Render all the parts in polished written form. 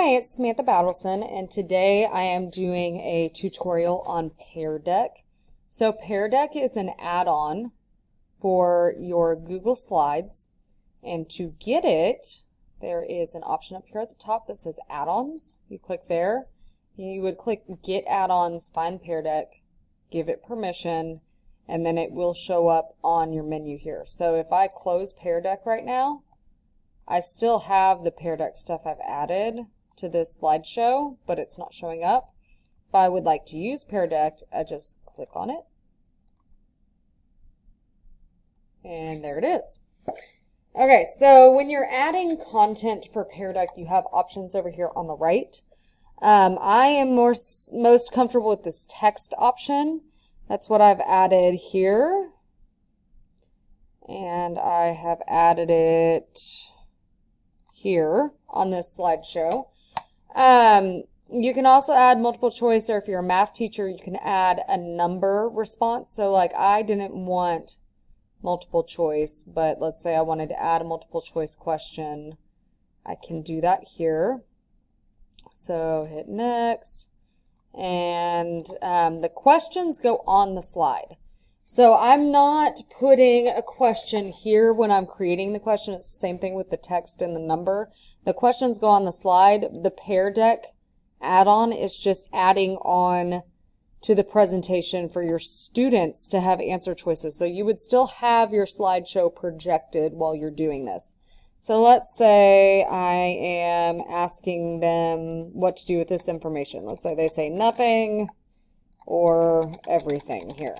Hi, it's Samantha Battleson, and today I am doing a tutorial on Pear Deck. So Pear Deck is an add-on for your Google Slides, and to get it, there is an option up here at the top that says Add-ons. You click there, you would click Get Add-ons, find Pear Deck, give it permission, and then it will show up on your menu here. So if I close Pear Deck right now, I still have the Pear Deck stuff I've added to this slideshow, but it's not showing up. If I would like to use Pear Deck, I just click on it. And there it is. Okay, so when you're adding content for Pear Deck, you have options over here on the right. I am most comfortable with this text option. That's what I've added here. And I have added it here on this slideshow. You can also add multiple choice, or if you're a math teacher, you can add a number response. So like I didn't want multiple choice, but let's say I wanted to add a multiple choice question. I can do that here. So hit next, and the questions go on the slide. So I'm not putting a question here when I'm creating the question. It's the same thing with the text and the number. The questions go on the slide. The Pear Deck add-on is just adding on to the presentation for your students to have answer choices. So you would still have your slideshow projected while you're doing this. So let's say I am asking them what to do with this information. Let's say they say nothing or everything here.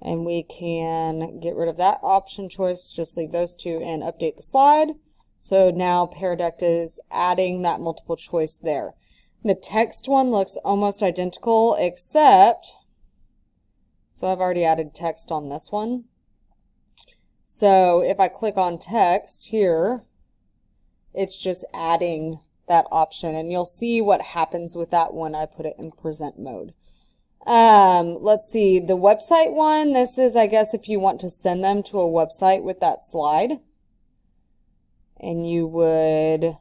And we can get rid of that option choice, just leave those two and update the slide. So now Pear Deck is adding that multiple choice there. The text one looks almost identical, except, so I've already added text on this one. So if I click on text here, it's just adding that option, and you'll see what happens with that when I put it in present mode. Let's see, the website one, this is, I guess, if you want to send them to a website with that slide. And you would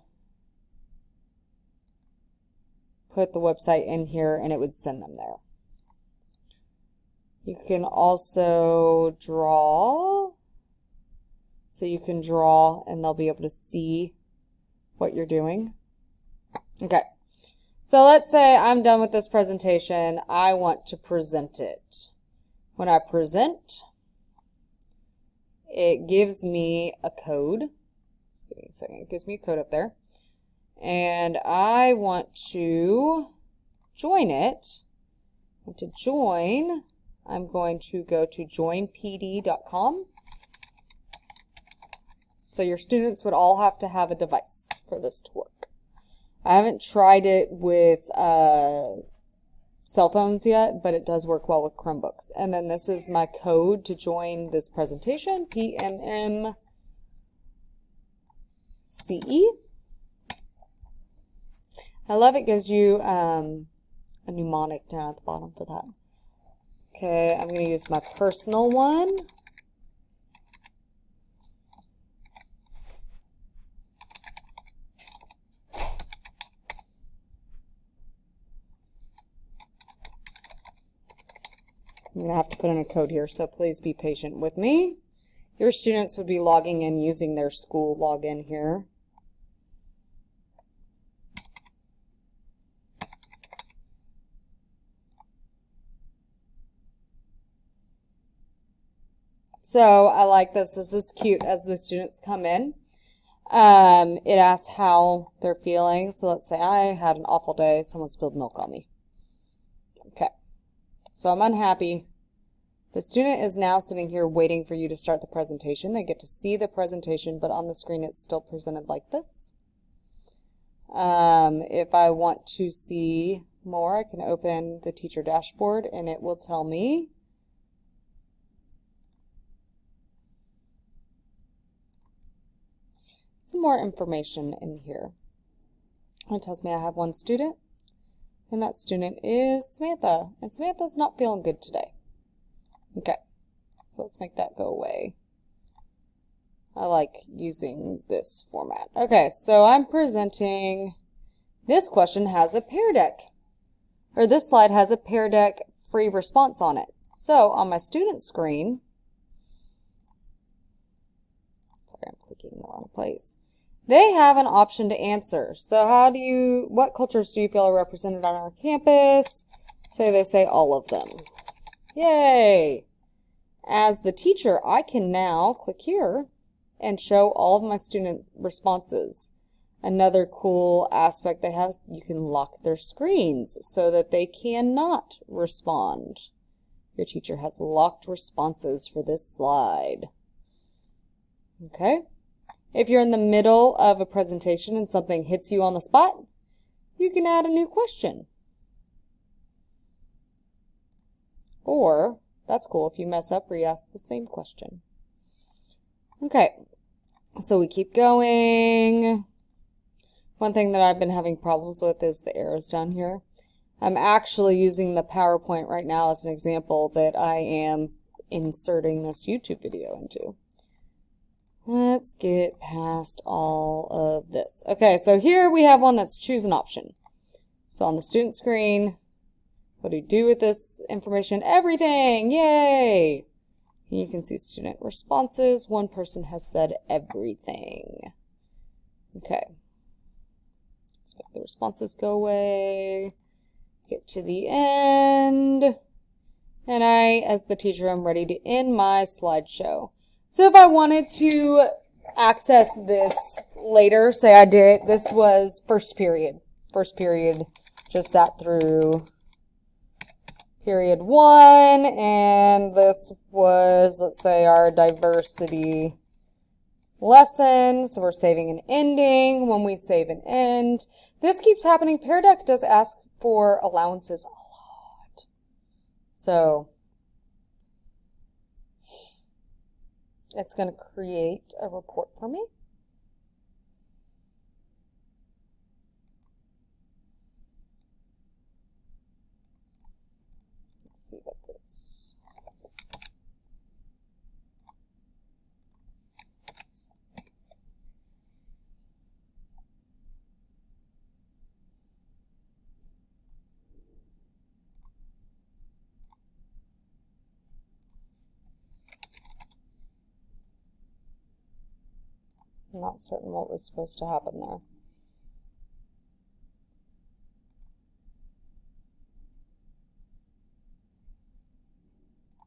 put the website in here and it would send them there. You can also draw. So you can draw and they'll be able to see what you're doing. Okay. So let's say I'm done with this presentation. I want to present it. When I present, it gives me a code. Just give me a second. It gives me a code up there. And I want to join it. And to join, I'm going to go to joinpd.com. So your students would all have to have a device for this to work. I haven't tried it with cell phones yet, but it does work well with Chromebooks. And then this is my code to join this presentation, PMMCE. I love it, gives you a mnemonic down at the bottom for that. Okay, I'm going to use my personal one. I'm going to have to put in a code here, so please be patient with me. Your students would be logging in using their school login here. So I like this. This is cute as the students come in. It asks how they're feeling. So let's say I had an awful day. Someone spilled milk on me. Okay. So I'm unhappy. The student is now sitting here waiting for you to start the presentation. They get to see the presentation, but on the screen it's still presented like this. If I want to see more, I can open the teacher dashboard and it will tell me some more information in here. It tells me I have one student. And that student is Samantha. And Samantha's not feeling good today. Okay, so let's make that go away. I like using this format. Okay, so I'm presenting, this question has a Pear Deck, or this slide has a Pear Deck free response on it. So on my student screen, sorry, I'm clicking in the wrong place. They have an option to answer. So what cultures do you feel are represented on our campus? They say all of them. Yay! As the teacher, I can now click here and show all of my students' responses. Another cool aspect they have, you can lock their screens so that they cannot respond. Your teacher has locked responses for this slide. Okay? If you're in the middle of a presentation and something hits you on the spot, you can add a new question. Or, that's cool, if you mess up, re-ask the same question. Okay, so we keep going. One thing that I've been having problems with is the arrows down here. I'm actually using the PowerPoint right now as an example that I am inserting this YouTube video into. Let's get past all of this. Okay, so here we have one that's choose an option. So on the student screen, what do you do with this information? Everything! Yay! You can see student responses. One person has said everything. Okay. Let's make the responses go away. Get to the end. And I, as the teacher, am ready to end my slideshow. So if I wanted to access this later, say I did, this was first period. First period just sat through period 1, and this was, let's say, our diversity lesson. So we're saving an ending. When we save an end, this keeps happening. Pear Deck does ask for allowances a lot. So it's going to create a report for me. Let's see what this. I'm not certain what was supposed to happen there.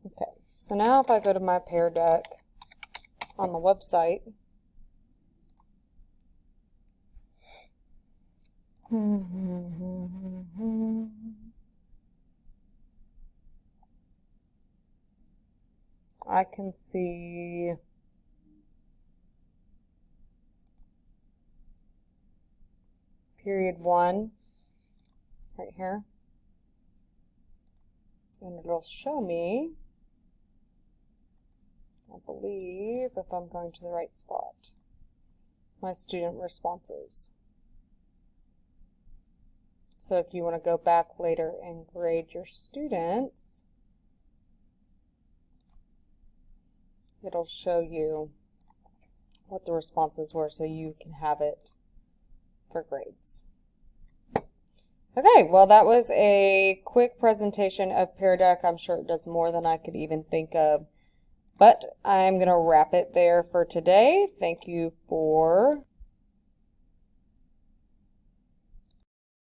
Okay, so now if I go to my Pear Deck on the website, I can see period 1 right here, and it'll show me, I believe, if I'm going to the right spot, my student responses. So if you want to go back later and grade your students, it'll show you what the responses were so you can have it for grades. Okay, well that was a quick presentation of Pear Deck. I'm sure it does more than I could even think of, but I'm going to wrap it there for today. Thank you for